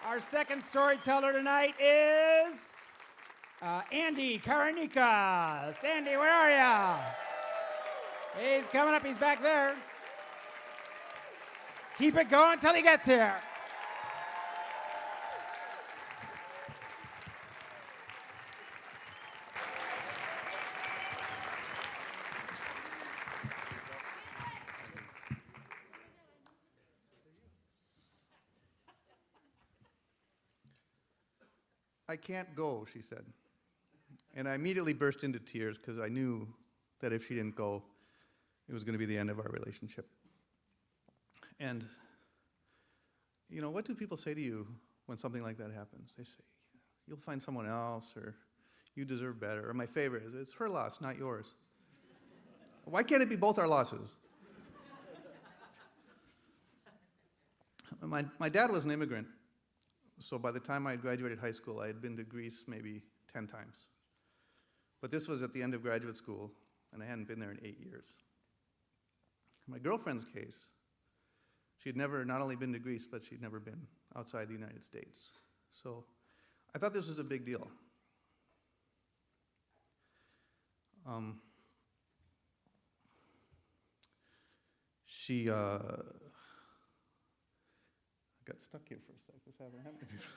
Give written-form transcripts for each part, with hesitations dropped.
Our second storyteller tonight is Andy Karanikas. Andy, where are ya? He's coming up. He's back there. Keep it going until he gets here. I can't go, she said. And I immediately burst into tears because I knew that if she didn't go, it was going to be the end of our relationship. And, you know, what do people say to you when something like that happens? They say, you'll find someone else, or you deserve better. Or my favorite is, it's her loss, not yours. Why can't it be both our losses? My dad was an immigrant. So by the time I graduated high school, I had been to Greece maybe 10 times. But this was at the end of graduate school, and I hadn't been there in 8 years. In my girlfriend's case, she had never not only been to Greece, but she'd never been outside the United States. So I thought this was a big deal. She got stuck here for a sec. This hasn't happened before.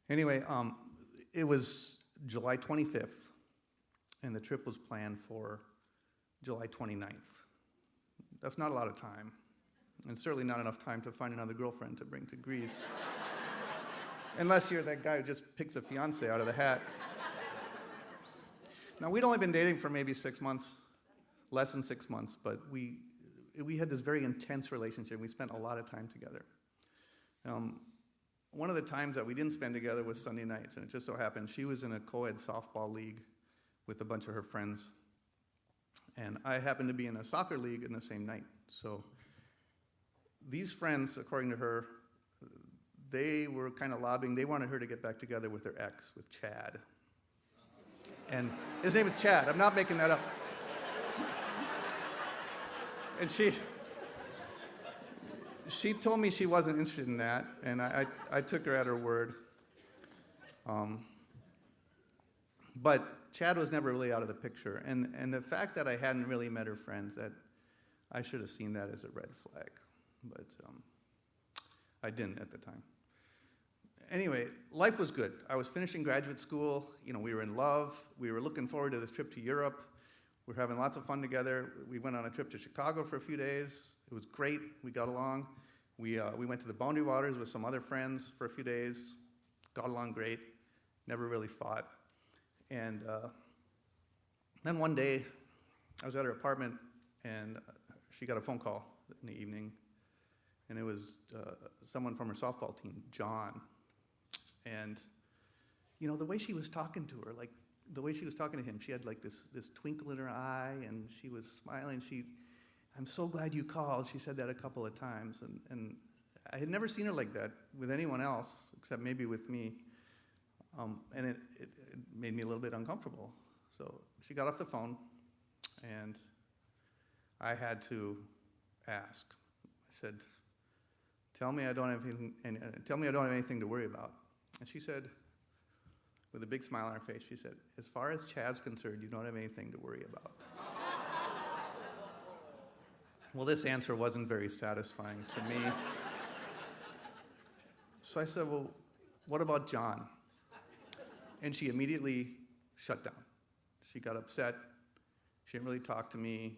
Anyway, it was July 25th, and the trip was planned for July 29th. That's not a lot of time, and certainly not enough time to find another girlfriend to bring to Greece. Unless you're that guy who just picks a fiancé out of the hat. Now, we'd only been dating for maybe 6 months, less than 6 months, but we had this very intense relationship. We spent a lot of time together. One of the times that we didn't spend together was Sunday nights, and it just so happened she was in a co-ed softball league with a bunch of her friends, and I happened to be in a soccer league in the same night. So these friends, according to her, they were kind of lobbying. They wanted her to get back together with her ex, with Chad. And his name is Chad. I'm not making that up. And she told me she wasn't interested in that, and I took her at her word. But Chad was never really out of the picture, and the fact that I hadn't really met her friends, that I should have seen that as a red flag, but I didn't at the time. Anyway, life was good. I was finishing graduate school. You know, we were in love. We were looking forward to this trip to Europe. We were having lots of fun together. We went on a trip to Chicago for a few days. It was great. We got along. We went to the Boundary Waters with some other friends for a few days. Got along great. Never really fought. And then one day, I was at her apartment, and she got a phone call in the evening. And it was someone from her softball team, John. And, you know, the way she was talking to her, like the way she was talking to him, she had like this twinkle in her eye, and she was smiling. I'm so glad you called. She said that a couple of times. And I had never seen her like that with anyone else, except maybe with me. And it made me a little bit uncomfortable. So she got off the phone, and I had to ask. I said, tell me I don't have anything to worry about. And she said, with a big smile on her face, she said, as far as Chad's concerned, you don't have anything to worry about. Well, this answer wasn't very satisfying to me. So I said, well, what about John? And she immediately shut down. She got upset. She didn't really talk to me,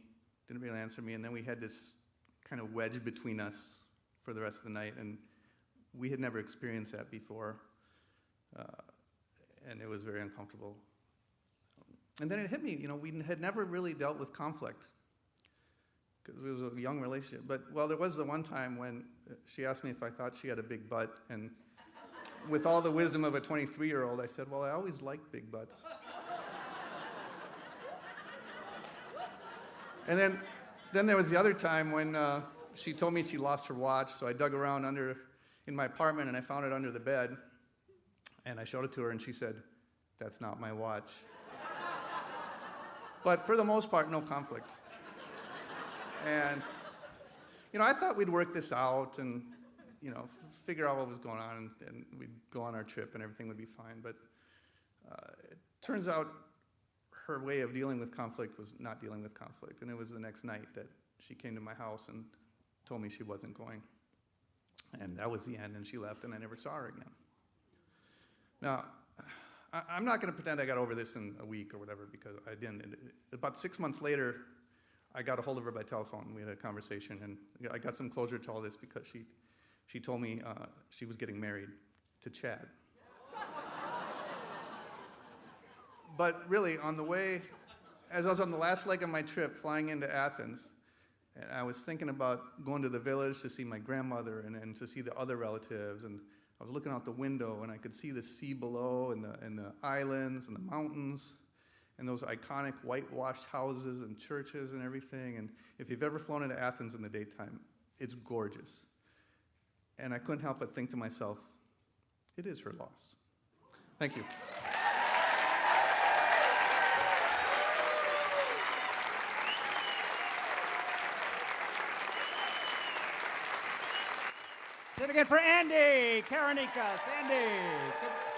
didn't really answer me, and then we had this kind of wedge between us for the rest of the night, and we had never experienced that before. And it was very uncomfortable. And then it hit me, you know, we had never really dealt with conflict because it was a young relationship. But, well, there was the one time when she asked me if I thought she had a big butt, and with all the wisdom of a 23-year-old, I said, well, I always liked big butts. And then there was the other time when she told me she lost her watch, so I dug around in my apartment, and I found it under the bed. And I showed it to her, and she said, that's not my watch. But for the most part, no conflict. And, I thought we'd work this out and, figure out what was going on, and we'd go on our trip and everything would be fine. But it turns out her way of dealing with conflict was not dealing with conflict. And it was the next night that she came to my house and told me she wasn't going. And that was the end, and she left, and I never saw her again. Now, I'm not going to pretend I got over this in a week or whatever, because I didn't. About 6 months later, I got a hold of her by telephone. We had a conversation, and I got some closure to all this because she told me she was getting married to Chad. But really, on the way, as I was on the last leg of my trip, flying into Athens, and I was thinking about going to the village to see my grandmother and to see the other relatives, and I was looking out the window, and I could see the sea below, and the islands, and the mountains, and those iconic whitewashed houses and churches and everything. And if you've ever flown into Athens in the daytime, it's gorgeous. And I couldn't help but think to myself, it is her loss. Thank you. Say it again for Andy Karanikas. Andy.